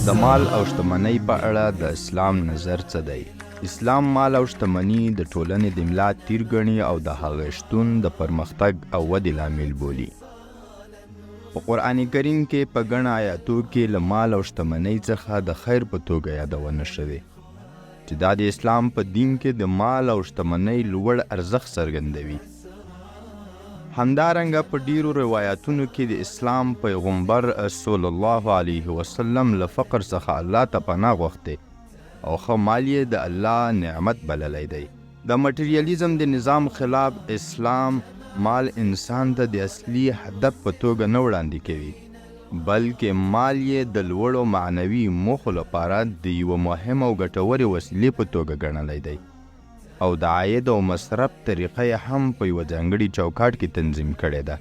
د مال او شتمنۍ په اړه د اسلام نظر څه دی؟ اسلام مال او شتمني د ټولنې د ملا تیر ګڼي او د هغې شتون د پرمختګ او ودې لامل بولي. په قرآن کریم کې په ګڼ آیاتو کې له مال او شتمنۍ څخه د خیر په توګه یادونه شوې چې دا د اسلام په دین کې د مال او شتمنۍ لوړ ارزښت څرګندوي. همدارنګه په ډیرو روایتونو کې د اسلام پیغمبر صلی الله علیه وسلم له فقر څخه الله ته پناه غوښتې او ښه مال یې د الله نعمت بللی دی. د مټریالیزم د نظام خلاف اسلام مال انسان ته د اصلي هدف په توګه نه وړاندې کوي، بلکې مال یې د لوړو معنوي موخو لپاره د یوه مهم او ګټورې وسیلې په توګه ګڼلی دی او د عاید او مصرف طریقه یې هم په یوه ځانګړي چوکاټ کې تنظیم کړې ده.